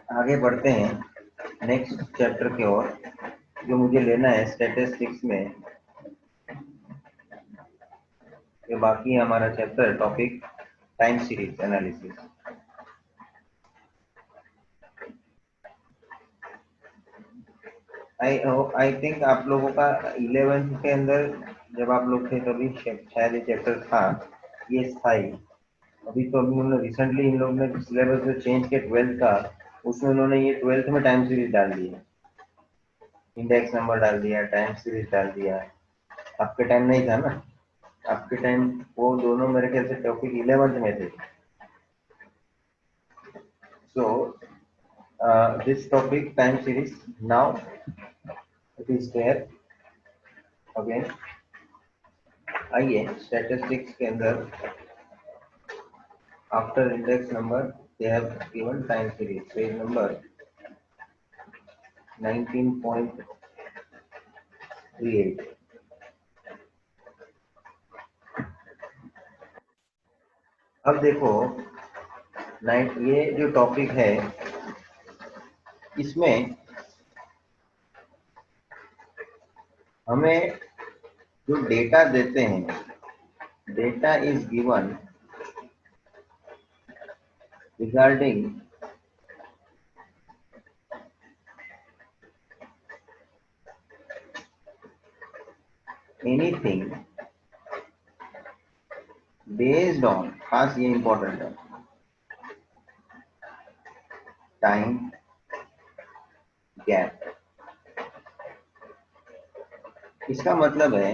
आगे बढ़ते हैं नेक्स्ट चैप्टर की ओर, जो मुझे लेना है स्टैटिस्टिक्स में। ये बाकी है हमारा chapter topic time series analysis. I think आप लोगों का 11th के अंदर जब आप लोग थे तभी शायद ये चैप्टर था, ये स्थाई। अभी तो अभी उन्होंने रिसेंटली इन लोगों ने सिलेबस जो चेंज किया 12th का, उसमें उन्होंने ये 12th में टाइम सीरीज डाल दी है, इंडेक्स नंबर डाल दिया, टाइम सीरीज डाल दिया। आपके टाइम नहीं था ना, आपके टाइम वो दोनों मेरे ख्याल से टॉपिक 11th में थे। So this topic time series now it is there again. आइए स्टैटिस्टिक्स के अंदर after index number they have given time series, page number 19.38। अब देखो ये जो टॉपिक है इसमें हमें जो डेटा देते हैं, data is given regarding anything based on, खास ये इंपॉर्टेंट है, टाइम गैप। इसका मतलब है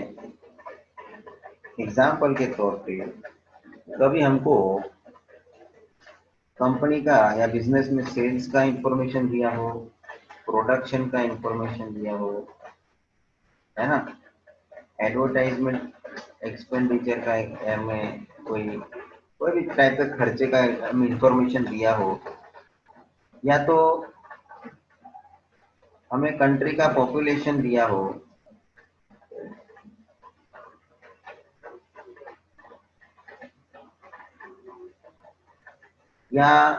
एग्जाम्पल के तौर पे कभी हमको कंपनी का या बिजनेस में सेल्स का इंफॉर्मेशन दिया हो, प्रोडक्शन का इंफॉर्मेशन दिया हो, है ना, एडवर्टाइजमेंट एक्सपेंडिचर का हमें कोई कोई भी टाइप का खर्चे का इंफॉर्मेशन दिया हो, या तो हमें कंट्री का पॉपुलेशन दिया हो, या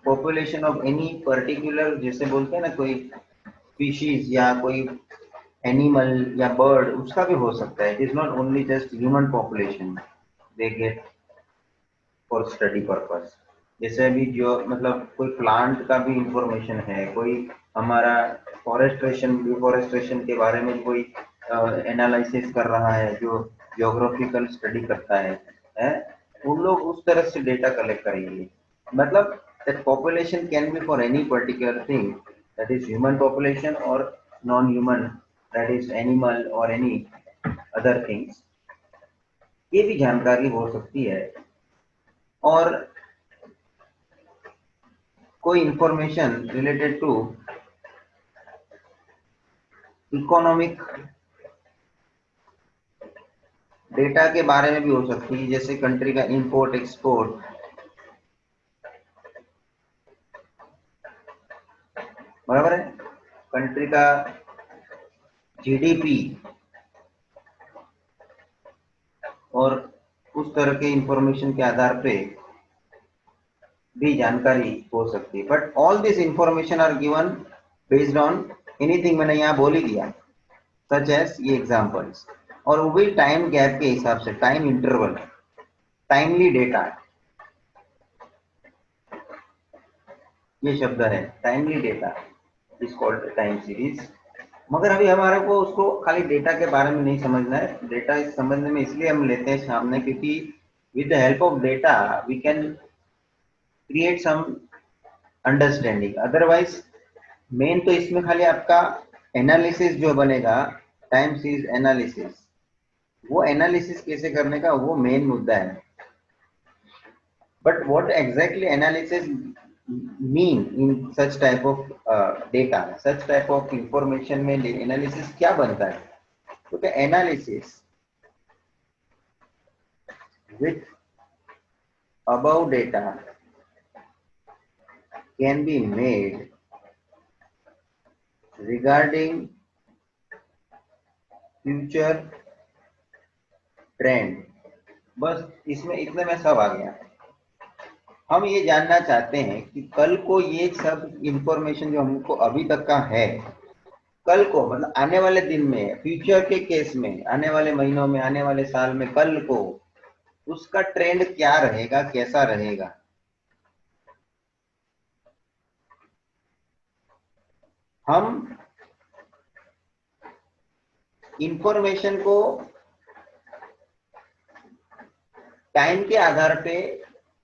पॉपुलेशन ऑफ एनी पर्टिकुलर, जैसे बोलते हैं ना कोई स्पीशीज या कोई एनिमल या बर्ड, उसका भी हो सकता है। It is not only just human population they get for study purpose. जैसे अभी जो मतलब कोई प्लांट का भी इंफॉर्मेशन है, कोई हमारा फॉरेस्ट्रेशन डिफॉरेस्ट्रेशन के बारे में कोई एनालिसिस कर रहा है, जो जियोग्राफिकल स्टडी करता है, उन लोग उस तरह से डेटा कलेक्ट करेंगे। मतलब that population can be for any particular thing, that is human population or non-human, that is animal or any other things, ये भी जानकारी हो सकती है। और कोई information related to economic data के बारे में भी हो सकती है, जैसे कंट्री का इंपोर्ट एक्सपोर्ट, बराबर है, कंट्री का जीडीपी और उस तरह के इंफॉर्मेशन के आधार पे भी जानकारी हो सकती है। But all this information are given based on anything, मैंने यहाँ बोल ही दिया, सच एज ये एग्जांपल्स, और वो भी टाइम गैप के हिसाब से, टाइम इंटरवल, टाइमली डेटा, ये शब्द है timely data is called time series. मगर अभी हमारे को उसको खाली डेटा के बारे में नहीं समझना है। डेटा इस संबंध में इसलिए हम लेते हैं सामने क्योंकि with the help of data we can create some understanding. Otherwise main तो इसमें खाली आपका एनालिसिस जो बनेगा, टाइम सीरीज एनालिसिस, वो एनालिसिस कैसे करने का वो मेन मुद्दा है। But what exactly analysis mean in such type of data, such type of information में एनालिसिस क्या बनता है? तो analysis with above data can be made regarding future trend। बस इसमें इतने में सब आ गया। हम ये जानना चाहते हैं कि कल को ये सब इंफॉर्मेशन जो हमको अभी तक का है, कल को मतलब आने वाले दिन में, फ्यूचर के केस में, आने वाले महीनों में, आने वाले साल में, कल को उसका ट्रेंड क्या रहेगा, कैसा रहेगा। हम इंफॉर्मेशन को टाइम के आधार पे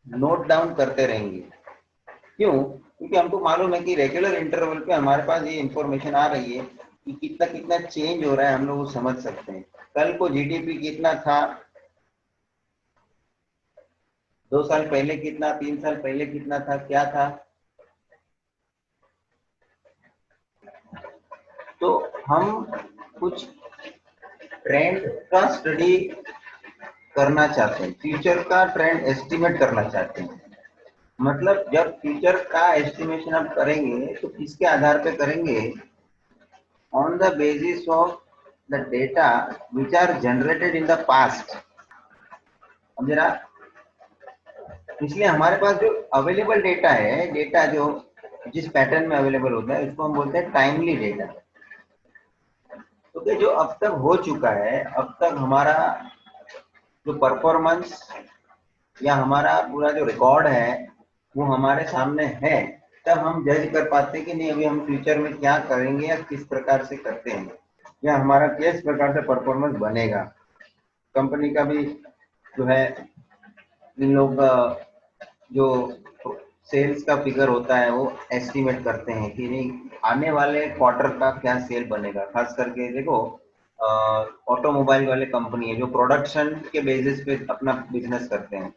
नोट डाउन करते रहेंगे। क्यों? क्योंकि हमको मालूम है कि रेगुलर इंटरवल पे हमारे पास ये इंफॉर्मेशन आ रही है कि कितना कितना चेंज हो रहा है, हम लोग वो समझ सकते हैं। कल को जीडीपी कितना था, 2 साल पहले कितना, 3 साल पहले कितना था, क्या था। तो हम कुछ ट्रेंड का स्टडी करना चाहते हैं, फ्यूचर का ट्रेंड एस्टिमेट करना चाहते हैं। मतलब जब फ्यूचर का एस्टिमेशन आप करेंगे तो किसके आधार पे करेंगे? On the basis of the data which are generated in the past. अब जरा, इसलिए हमारे पास जो अवेलेबल डेटा है, डेटा जो जिस पैटर्न में अवेलेबल होता है उसको हम बोलते हैं टाइमली डेटा। तो जो अब तक हो चुका है, अब तक हमारा जो परफॉर्मेंस या हमारा पूरा जो रिकॉर्ड है वो हमारे सामने है, तब हम जज कर पाते हैं कि नहीं अभी हम फ्यूचर में क्या करेंगे या किस प्रकार से करते हैं, या हमारा किस प्रकार से परफॉर्मेंस बनेगा। कंपनी का भी जो है, इन लोग जो सेल्स का फिगर होता है वो एस्टिमेट करते हैं कि नहीं आने वाले क्वार्टर का क्या सेल बनेगा। खास करके देखो, ऑटोमोबाइल वाले कंपनी है जो प्रोडक्शन के बेसिस पे अपना बिजनेस करते हैं,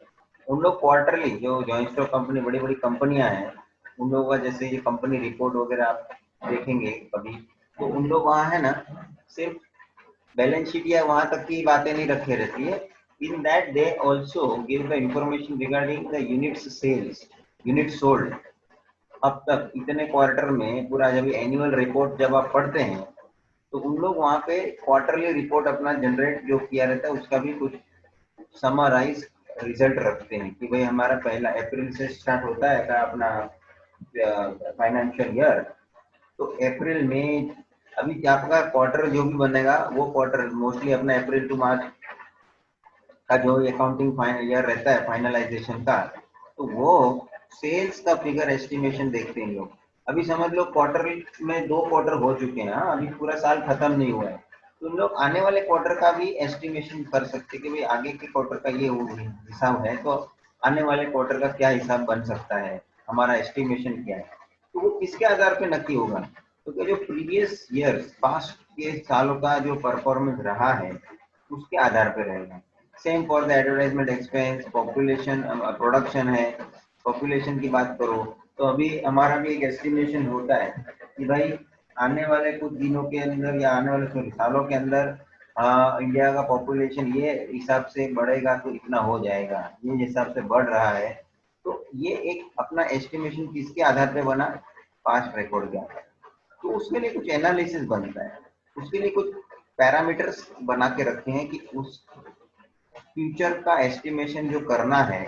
उन लोग क्वार्टरली, जो जॉइंट स्टॉक कंपनी, बड़ी बड़ी कंपनियां हैं, उन लोगों का जैसे ये कंपनी रिपोर्ट वगैरह आप देखेंगे कभी, तो उन लोग वहाँ है ना, सिर्फ बैलेंस शीट या वहां तक की बातें नहीं रखे रहती है। In that they also give the information regarding the units sales, unit sold अब तक इतने क्वार्टर में। पूरा जब एनुअल रिपोर्ट जब आप पढ़ते हैं तो उन लोग वहाँ पे क्वार्टरली रिपोर्ट अपना जनरेट जो किया रहता है उसका भी कुछ समराइज रिजल्ट रखते हैं कि भाई हमारा पहला अप्रैल से स्टार्ट होता है का अपना फाइनेंशियल ईयर। तो अप्रैल में अभी क्या आपका क्वार्टर जो भी बनेगा वो क्वार्टर मोस्टली अपना अप्रैल टू मार्च का जो अकाउंटिंग फाइनल ईयर रहता है फाइनलाइजेशन का, तो वो सेल्स का फिगर एस्टिमेशन देखते हैं लोग। अभी समझ लो क्वार्टर में 2 क्वार्टर हो चुके हैं, हाँ, अभी पूरा साल खत्म नहीं हुआ है, तो उन लोग आने वाले क्वार्टर का भी एस्टिमेशन कर सकते हैं कि भाई आगे के क्वार्टर का ये हिसाब है, तो आने वाले क्वार्टर का क्या हिसाब बन सकता है, हमारा एस्टिमेशन क्या है। तो वो किसके आधार पे नक्की होगा? तो जो प्रीवियस ईयर्स, पास्ट के सालों का जो परफॉर्मेंस रहा है उसके आधार पे रहेगा। Same for the advertisement expense, population, production है, पॉपुलेशन की बात करो तो अभी हमारा भी एक एस्टिमेशन होता है कि भाई आने वाले कुछ दिनों के अंदर या आने वाले कुछ सालों के अंदर इंडिया का पॉपुलेशन ये हिसाब से बढ़ेगा तो इतना हो जाएगा, ये हिसाब से बढ़ रहा है। तो ये एक अपना एस्टिमेशन किसके आधार पे बना? पास्ट रिकॉर्ड के आधार। तो उसके लिए कुछ एनालिसिस बनता है, उसके लिए कुछ पैरामीटर्स बना के रखे हैं कि उस फ्यूचर का एस्टिमेशन जो करना है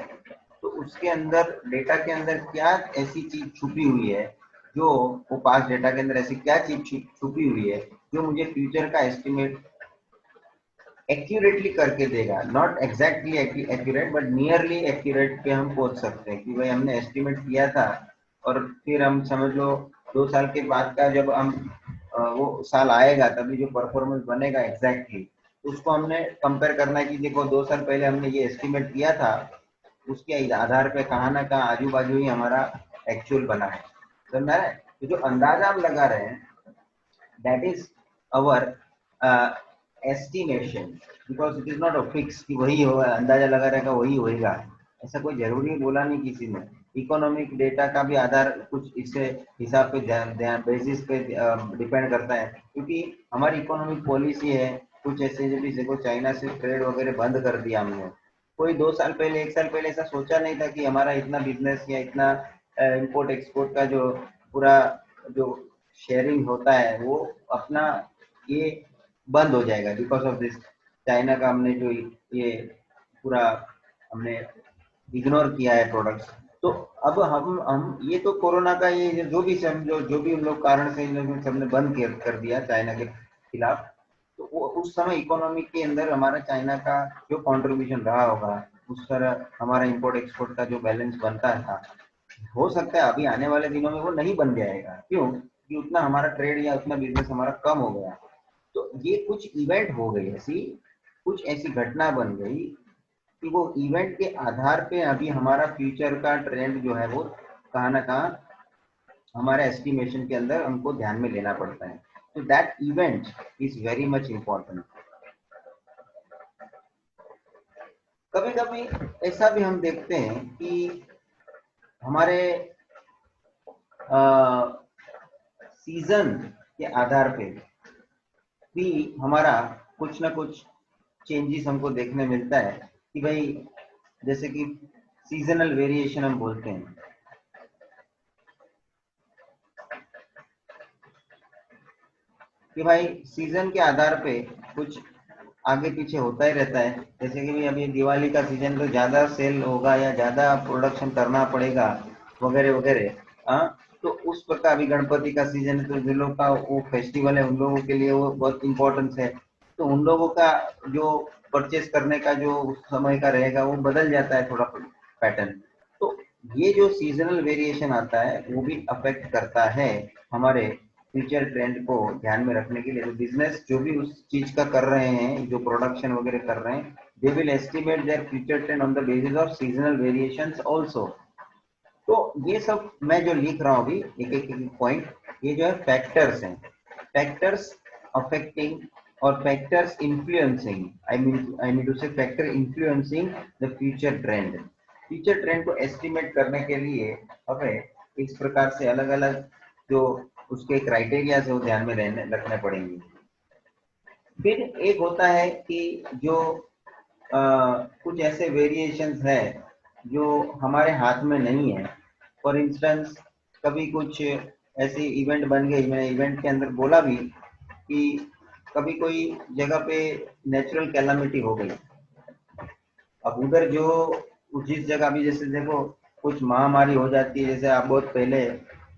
तो उसके अंदर, डेटा के अंदर क्या ऐसी चीज छुपी हुई है, जो वो पास डेटा के अंदर ऐसी क्या चीज छुपी हुई है जो मुझे फ्यूचर का एस्टिमेट एक्यूरेटली करके देगा। Not exactly accurate but nearly accurate पे हम पहुंच सकते हैं कि भाई हमने एस्टिमेट किया था और फिर हम समझ लो 2 साल के बाद का जब हम वो साल आएगा तभी जो परफॉर्मेंस बनेगा एग्जैक्टली, उसको हमने कंपेयर करना है कि देखो 2 साल पहले हमने ये एस्टिमेट किया था, उसके आधार पे कहाँ ना कहाँ आजू बाजू ही हमारा एक्चुअल बना है। समझ रहा है? तो जो अंदाजा हम लगा रहे हैं that is our estimation, because it is not a fix कि वही होगा, अंदाजा लगा रहेगा वही होएगा, ऐसा कोई जरूरी बोला नहीं किसी ने। इकोनॉमिक डेटा का भी आधार कुछ इससे हिसाब पे बेसिस पे डिपेंड करता है, क्योंकि हमारी इकोनॉमिक पॉलिसी है कुछ ऐसे, जो भी देखो चाइना से ट्रेड वगैरह बंद कर दिया हमने। कोई 2 साल पहले, 1 साल पहले ऐसा सोचा नहीं था कि हमारा इतना बिजनेस या इतना इंपोर्ट एक्सपोर्ट का जो पूरा जो शेयरिंग होता है वो अपना ये बंद हो जाएगा बिकॉज ऑफ दिस चाइना का हमने जो ये पूरा हमने इग्नोर किया है प्रोडक्ट्स। तो अब हम ये तो कोरोना का ये जो भी समझो, जो भी उन लोग कारण से इन लोगों ने सबने बंद कर दिया चाइना के खिलाफ, तो वो उस समय इकोनॉमी के अंदर हमारा चाइना का जो कंट्रीब्यूशन रहा होगा, उस तरह हमारा इंपोर्ट एक्सपोर्ट का जो बैलेंस बनता था, हो सकता है अभी आने वाले दिनों में वो नहीं बन जाएगा। क्यों? कि उतना हमारा ट्रेड या उतना बिजनेस हमारा कम हो गया। तो ये कुछ इवेंट हो गई ऐसी, कुछ ऐसी घटना बन गई कि वो इवेंट के आधार पे अभी हमारा फ्यूचर का ट्रेंड जो है वो कहाँ ना कहाँ हमारे एस्टिमेशन के अंदर हमको ध्यान में लेना पड़ता है। तो that event is very much important. कभी कभी ऐसा भी हम देखते हैं कि हमारे सीजन के आधार पे भी हमारा कुछ ना कुछ चेंजेस हमको देखने मिलता है कि भाई, जैसे कि सीजनल वेरिएशन हम बोलते हैं कि भाई सीजन के आधार पे कुछ आगे पीछे होता ही रहता है। जैसे कि भाई अभी दिवाली का सीजन तो ज्यादा सेल होगा या ज्यादा प्रोडक्शन करना पड़ेगा वगैरह वगैरह। हाँ, तो उस प्रकार अभी गणपति का सीजन है, तो जिन लोग का वो फेस्टिवल है उन लोगों के लिए वो बहुत इंपॉर्टेंस है। तो उन लोगों का जो परचेस करने का जो उस समय का रहेगा वो बदल जाता है थोड़ा पैटर्न। तो ये जो सीजनल वेरिएशन आता है वो भी अफेक्ट करता है हमारे फ्यूचर ट्रेंड को ध्यान में रखने के लिए। तो बिजनेस जो भी उस चीज का कर रहे हैं, जो प्रोडक्शन वगैरह कर रहे हैं, they will estimate their future trend on the basis of seasonal variations also. तो ये सब मैं जो लिख रहा हूँ अभी एक एक पॉइंट, ये जो है फैक्टर्स हैं, फैक्टर्स अफेक्टिंग और factors influencing, I mean to say factor influencing the future trend. Future trend को एस्टिमेट करने के लिए हमें इस प्रकार से अलग अलग जो उसके क्राइटेरिया है वो ध्यान में रखने पड़ेंगे। फिर एक होता है कि जो कुछ ऐसे वेरिएशंस है जो हमारे हाथ में नहीं है। फॉर इंस्टेंस, कभी कुछ ऐसी इवेंट बन गई, मैंने इवेंट के अंदर बोला भी कि कभी कोई जगह पे नेचुरल कैलामिटी हो गई। अब उधर जो जिस जगह भी, जैसे देखो कुछ महामारी हो जाती है, जैसे आप बहुत पहले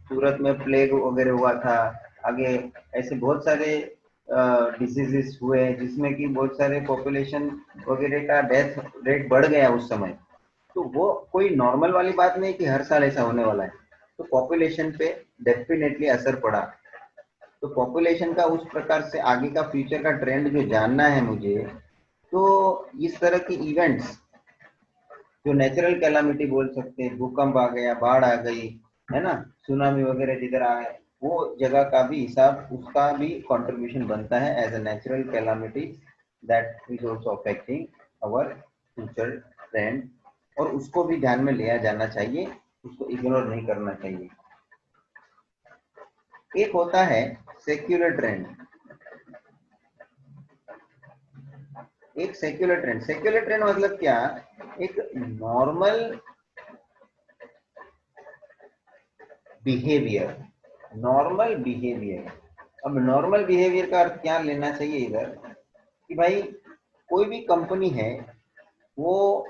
सूरत में प्लेग वगैरह हुआ था, आगे ऐसे बहुत सारे डिसीजेस हुए जिसमें कि बहुत सारे पॉपुलेशन वगैरह का डेथ रेट बढ़ गया उस समय। तो वो कोई नॉर्मल वाली बात नहीं कि हर साल ऐसा होने वाला है। तो पॉपुलेशन पे डेफिनेटली असर पड़ा। तो पॉपुलेशन का उस प्रकार से आगे का फ्यूचर का ट्रेंड जो जानना है मुझे, तो इस तरह की इवेंट्स जो नेचुरल कैलामिटी बोल सकते हैं, भूकंप आ गया, बाढ़ आ गई, है ना, सुनामी वगैरह जिधर आए, वो जगह का भी हिसाब, उसका भी कंट्रीब्यूशन बनता है as a natural calamity that is also affecting our future trend. और उसको भी ध्यान में लिया जाना चाहिए, उसको इग्नोर नहीं करना चाहिए। एक होता है सेक्युलर ट्रेंड। एक सेक्युलर ट्रेंड, सेक्युलर ट्रेंड मतलब क्या? एक नॉर्मल बिहेवियर, नॉर्मल बिहेवियर। अब नॉर्मल बिहेवियर का अर्थ क्या लेना चाहिए इधर कि भाई कोई भी कंपनी है, वो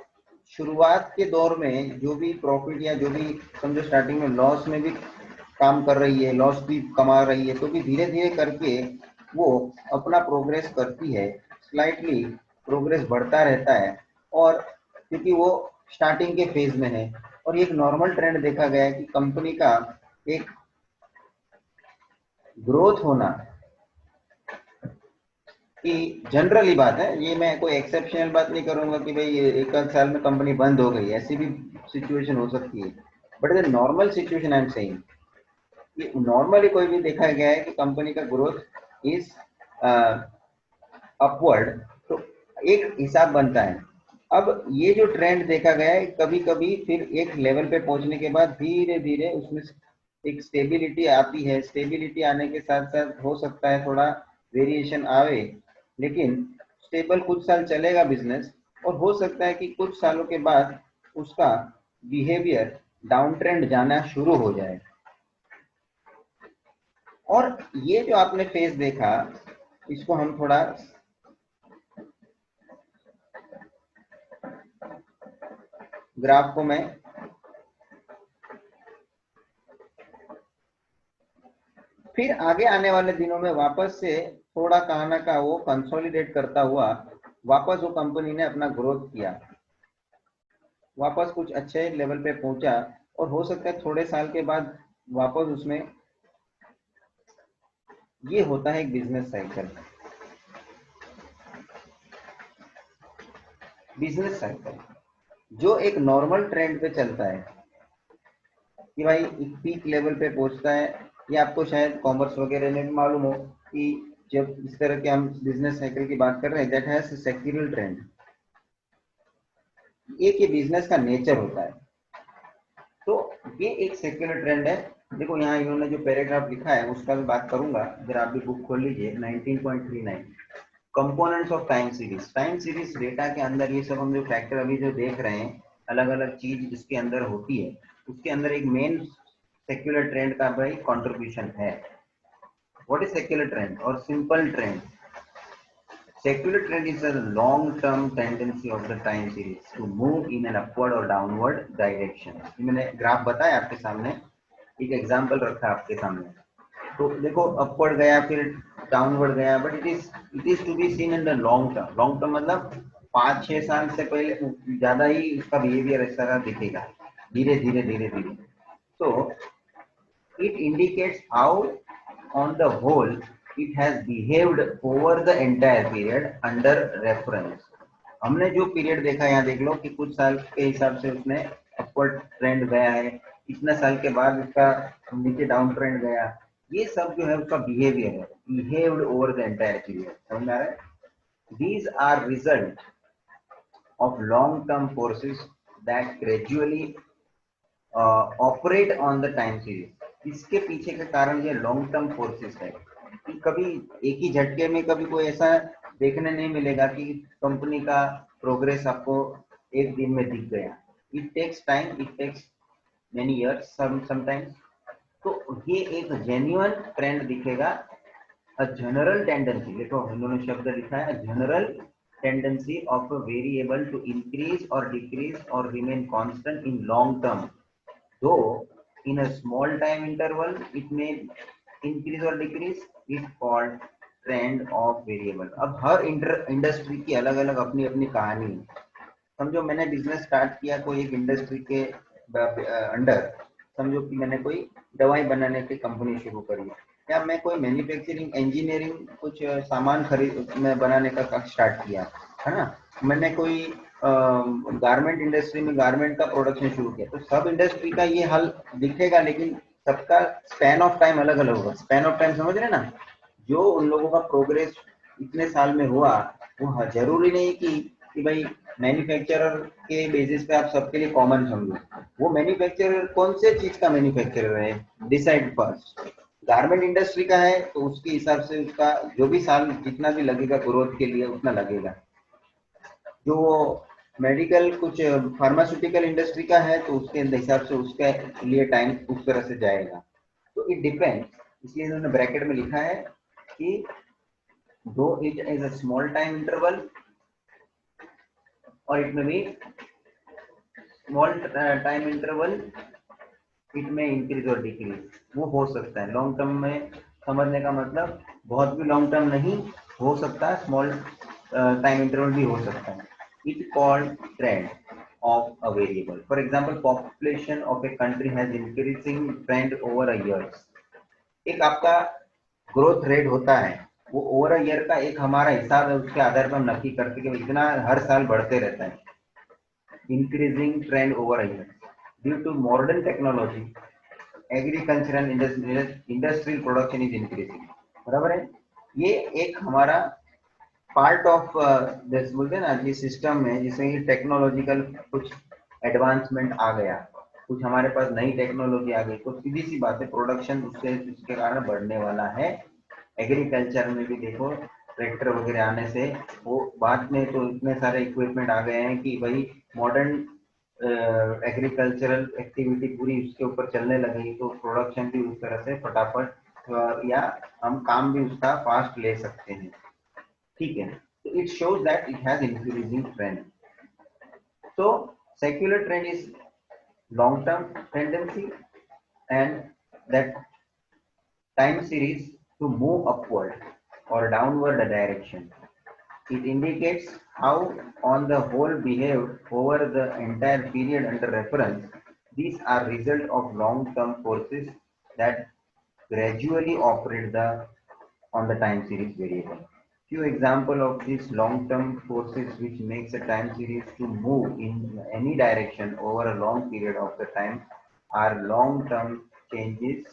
शुरुआत के दौर में जो भी प्रॉफिट या जो भी समझो स्टार्टिंग में लॉस में भी काम कर रही है, लॉस भी कमा रही है, तो भी धीरे धीरे करके वो अपना प्रोग्रेस करती है, स्लाइटली प्रोग्रेस बढ़ता रहता है। और क्योंकि वो स्टार्टिंग के फेज में है, और एक नॉर्मल ट्रेंड देखा गया है कि कंपनी का एक ग्रोथ होना, कि जनरली बात है, ये मैं कोई एक्सेप्शनल बात नहीं करूंगा कि भाई एक आध साल में कंपनी बंद हो गई, ऐसी भी सिचुएशन हो सकती है। But the normal situation I am saying, कि नॉर्मली कोई भी देखा गया है कि कंपनी का ग्रोथ इज अपवर्ड, तो एक हिसाब बनता है। अब ये जो ट्रेंड देखा गया है, कभी कभी फिर एक लेवल पे पहुंचने के बाद धीरे धीरे उसमें एक स्टेबिलिटी आती है। स्टेबिलिटी आने के साथ साथ हो सकता है थोड़ा वेरिएशन आवे, लेकिन स्टेबल कुछ साल चलेगा बिजनेस। और हो सकता है कि कुछ सालों के बाद उसका बिहेवियर डाउन ट्रेंड जाना शुरू हो जाए। और ये जो आपने फेज देखा, इसको हम थोड़ा ग्राफ को मैं फिर आगे आने वाले दिनों में वापस से थोड़ा कहा ना का वो कंसोलिडेट करता हुआ वापस वो कंपनी ने अपना ग्रोथ किया, वापस कुछ अच्छे लेवल पे पहुंचा, और हो सकता है थोड़े साल के बाद वापस उसमें, ये होता है एक बिजनेस साइकिल। बिजनेस साइकिल जो एक नॉर्मल ट्रेंड पे चलता है कि भाई एक पीक लेवल पे पहुंचता है, ये आपको शायद कॉमर्स वगैरह में भी मालूम हो कि जब इस तरह के हम बिजनेस साइकिल की बात कर रहे हैं, दैट हैज सेक्युलर ट्रेंड, एक ये बिजनेस का नेचर होता है। तो ये एक सेक्युलर ट्रेंड है। देखो यहाँ इन्होंने जो पैराग्राफ लिखा है उसका भी बात करूंगा, अगर आप भी बुक खोल लीजिए 19.39 components of time series. Time series data के अंदर ये सब हम जो फैक्टर अभी जो देख रहे हैं, अलग अलग चीज जिसके अंदर होती है, उसके अंदर एक मेन सेक्युलर ट्रेंड का भाई कंट्रीब्यूशन है। व्हाट इज सेक्युलर ट्रेंड और simple trend? Secular trend is a long-term tendency of the time series to move in an upward or downward direction. ये मैंने ग्राफ बताया आपके सामने, एक एग्जांपल रखा आपके सामने। तो देखो अपवर्ड गया फिर डाउनवर्ड गया, but it is to be seen in the long term. Long term मतलब 5-6 साल से पहले ज्यादा ही उसका बिहेवियर इस तरह दिखेगा, धीरे धीरे धीरे धीरे। तो it indicates how on the whole it has behaved over the entire period under reference। हमने जो पीरियड देखा यहाँ देख लो कि कुछ साल के हिसाब से उसने अपवर्ड ट्रेंड गया है, इतने साल के बाद उसका नीचे डाउन ट्रेंड गया, ये सब जो है उसका बिहेवियर है, behaved over the entire period. समझ में आ रहा है? These are result of long term forces that gradually operate on the time series. इसके पीछे का कारण ये लॉन्ग टर्म फोर्सेस है कि कभी एक ही झटके में कभी कोई ऐसा देखने नहीं मिलेगा कि कंपनी का प्रोग्रेस आपको एक दिन में दिख गया। It takes time, it takes many years sometimes. तो ये एक जेन्युइन ट्रेंड दिखेगा, अ जनरल टेंडेंसी। देखो इन्होंने शब्द लिखा है, general tendency of a variable to increase or decrease or remain constant in long term, though in a small time interval it may increase or decrease, is called trend of variable। अब हर industry की अलग अलग अपनी अपनी कहानी है। समझो मैंने बिजनेस स्टार्ट किया कोई एक इंडस्ट्री के अंडर, समझो कि मैंने कोई दवाई बनाने की कंपनी शुरू करी, या मैं कोई मैन्युफैक्चरिंग इंजीनियरिंग कुछ सामान खरीद में बनाने का स्टार्ट किया, है ना। मैंने कोई गारमेंट इंडस्ट्री में गारमेंट का प्रोडक्शन शुरू किया, तो सब इंडस्ट्री का ये हाल दिखेगा, लेकिन सबका स्पैन ऑफ टाइम अलग अलग होगा। स्पैन ऑफ टाइम समझ रहे ना, जो उन लोगों का प्रोग्रेस इतने साल में हुआ, वो जरूरी नहीं कि भाई मैन्युफैक्चरर के बेसिस पे आप सबके लिए कॉमन समझो। वो मैन्युफैक्चरर कौन से चीज का मैन्युफैक्चरर है, डिसाइड फर्स्ट। गारमेंट इंडस्ट्री का है तो उसके हिसाब से उसका जो भी साल जितना भी लगेगा ग्रोथ के लिए उतना लगेगा। जो मेडिकल कुछ फार्मास्यूटिकल इंडस्ट्री का है तो उसके हिसाब से उसके लिए टाइम उस तरह से जाएगा। तो इट डिपेंड्स, इसलिए इन्होंने ब्रैकेट में लिखा है कि दो it is a small time interval और इट में भी स्मॉल टाइम इंटरवल, इट में इंक्रीज और डिक्रीज, वो हो सकता है। लॉन्ग टर्म में समझने का मतलब बहुत भी लॉन्ग टर्म नहीं हो सकता, स्मॉल टाइम इंटरवल भी हो सकता है। It called trend of a variable. For example, population of a country has increasing trend over a years। एक आपका ग्रोथ रेट होता है, वो ओवर अ ईयर का एक हमारा हिसाब है, उसके आधार पर हम नक्की करते हैं कि इतना हर साल बढ़ते रहता है। Increasing trend over a year due to modern technology, agriculture and industrial production is increasing. बराबर है, ये एक हमारा पार्ट ऑफ जैसे बोलते हैं ना ये सिस्टम में, जिसमें टेक्नोलॉजिकल कुछ एडवांसमेंट आ गया, कुछ हमारे पास नई टेक्नोलॉजी आ गई, तो सीधी सी बात है प्रोडक्शन उससे उसके कारण बढ़ने वाला है। एग्रीकल्चर में भी देखो ट्रैक्टर वगैरह आने से, वो बाद में तो इतने सारे इक्विपमेंट आ गए हैं कि भाई मॉडर्न एग्रीकल्चरल एक्टिविटी पूरी उसके ऊपर चलने लगी, तो प्रोडक्शन भी उस तरह से फटाफट या हम काम भी उसका फास्ट ले सकते हैं। ठीक है, तो it shows that it has increasing trend। So secular trend is long term tendency and that time series to move upward or downward direction. It indicates how on the whole behaved over the entire period under reference. These are result of long-term forces that gradually operate on the time series variable. Few example of these long-term forces which makes a time series to move in any direction over a long period of the time are long-term changes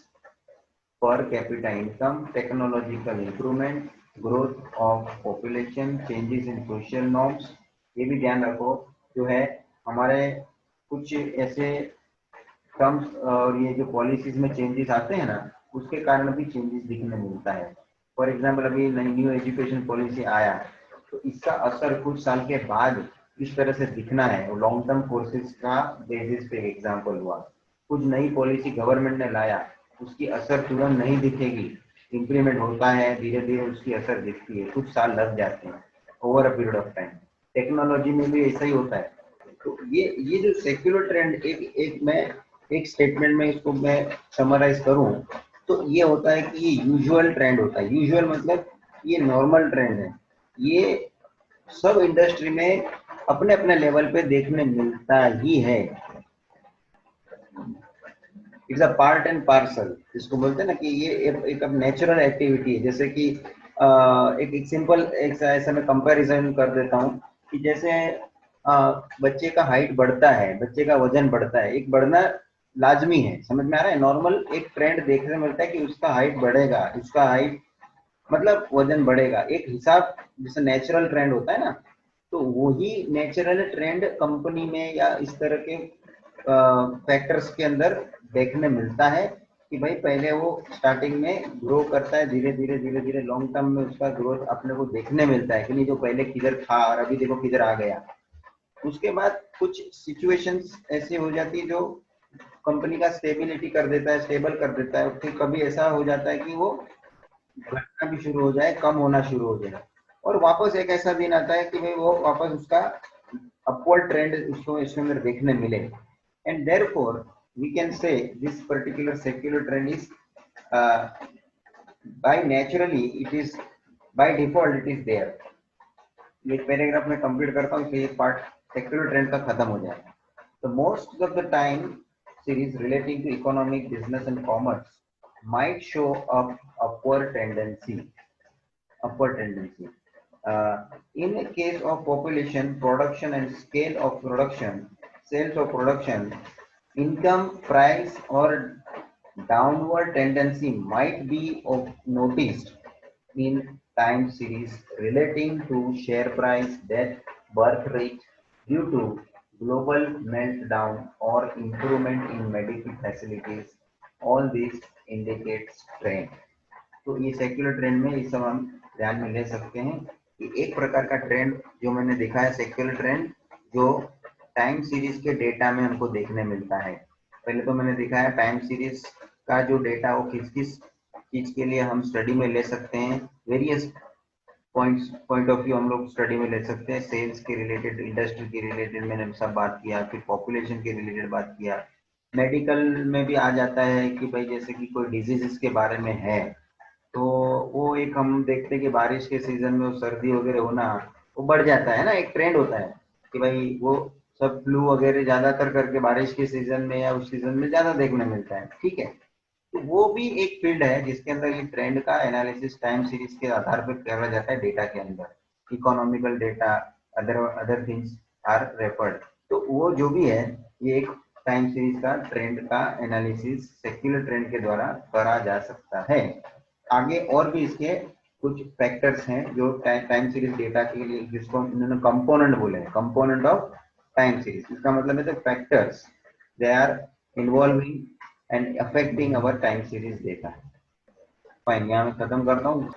per capita income, technological improvement, growth of population, changes in social norms. ये भी ध्यान रखो जो है हमारे कुछ ऐसे terms और ये जो पॉलिसीज में चेंजेस आते हैं ना उसके कारण भी चेंजेस दिखने मिलता है। फॉर एग्जांपल अभी नई न्यू एजुकेशन पॉलिसी आया तो इसका असर कुछ साल के बाद इस तरह से दिखना है, वो लॉन्ग टर्म फोर्सेस का बेसिस पे एग्जांपल हुआ। कुछ नई पॉलिसी गवर्नमेंट ने लाया उसकी असर तुरंत नहीं दिखेगी, इंप्लीमेंट होता है धीरे धीरे उसकी असर दिखती है, कुछ साल लग जाते हैं over a period of time. Technology में भी ऐसा ही होता है। तो ये जो सेक्युलर ट्रेंड एक मैं एक स्टेटमेंट में इसको मैं समराइज करूं तो ये होता है कि ये यूजुअल ट्रेंड होता है। यूजुअल मतलब ये नॉर्मल ट्रेंड है, ये सब इंडस्ट्री में अपने अपने लेवल पे देखने मिलता ही है। It's a part and parcel, इसको बोलते हैं ना कि ये एक अब नेचुरल एक्टिविटी है। जैसे कि एक सिंपल एक ऐसा मैं कंपैरिजन कर देता हूँ कि जैसे बच्चे का हाइट बढ़ता है, बच्चे का वजन बढ़ता है, एक बढ़ना लाजमी है, समझ में आ रहा है। नॉर्मल एक ट्रेंड देखने मिलता है कि उसका हाइट बढ़ेगा, उसका हाइट मतलब वजन बढ़ेगा, एक हिसाब जैसे नेचुरल ट्रेंड होता है ना। तो वही नेचुरल ट्रेंड कंपनी में या इस तरह के फैक्टर्स के अंदर देखने मिलता है कि भाई पहले वो स्टार्टिंग में ग्रो करता है, धीरे धीरे लॉन्ग टर्म में उसका ग्रोथ अपने को देखने मिलता है कि नहीं जो पहले किधर था और अभी देखो किधर आ गया। उसके बाद कुछ सिचुएशंस ऐसी हो जाती है जो कंपनी का स्टेबिलिटी कर देता है, स्टेबल कर देता है। फिर कभी ऐसा हो जाता है कि वो घटना भी शुरू हो जाए, कम होना शुरू हो जाए, और वापस एक ऐसा दिन आता है कि भाई वो वापस उसका अपवर्ड ट्रेंड उसको इसके अंदर देखने मिले। And therefore we can say this particular secular trend is by naturally it is by default it is there. ये पैराग्राफ में कंप्लीट करता हूँ, ये पार्ट सेक्युलर ट्रेंड का खत्म हो जाएगा। The most of the time series relating to economic, business and commerce might show up upward tendency. In a case of population, production and scale of production, sales of production, income, price or downward tendency might be noticed in time series relating to share price, death, birth rate due to global meltdown or improvement in medical facilities. All this indicates trend. तो ये secular trend में ये सब हम ध्यान में ले सकते हैं कि एक प्रकार का ट्रेंड जो मैंने दिखा है सेक्युलर ट्रेंड जो टाइम सीरीज के डेटा में हमको देखने मिलता है। पहले तो मैंने दिखाया टाइम सीरीज का जो डेटा वो किस किस चीज के लिए हम स्टडी में ले सकते हैं, वेरियस पॉइंट ऑफ व्यू हम लोग स्टडी में ले सकते हैं। सेल्स के रिलेटेड, इंडस्ट्री के रिलेटेड मैंने सब बात किया, फिर पॉपुलेशन के रिलेटेड बात किया। मेडिकल में भी आ जाता है कि भाई जैसे कि कोई डिजीजेस के बारे में है तो वो एक हम देखते हैं कि बारिश के सीजन में वो सर्दी वगैरह होना वो बढ़ जाता है ना, एक ट्रेंड होता है कि भाई वो सब फ्लू वगैरह ज्यादातर करके बारिश के सीजन में या उस सीजन में ज्यादा देखने मिलता है। ठीक है, तो वो भी एक फील्ड है जिसके अंदर ये ट्रेंड का एनालिसिस टाइम सीरीज के आधार पर किया जाता है डेटा के अंदर। Economical data, other things are referred. तो वो जो भी है ये एक टाइम सीरीज का ट्रेंड का एनालिसिस सेक्युलर ट्रेंड के द्वारा करा जा सकता है। आगे और भी इसके कुछ फैक्टर्स हैं जो टाइम सीरीज डेटा के लिए जिसको इन्होंने कंपोनेंट बोले हैं, कंपोनेंट ऑफ टाइम सीरीज। इसका मतलब है factors they are involving and affecting our time series data. Fine, यहाँ मैं खत्म करता हूँ।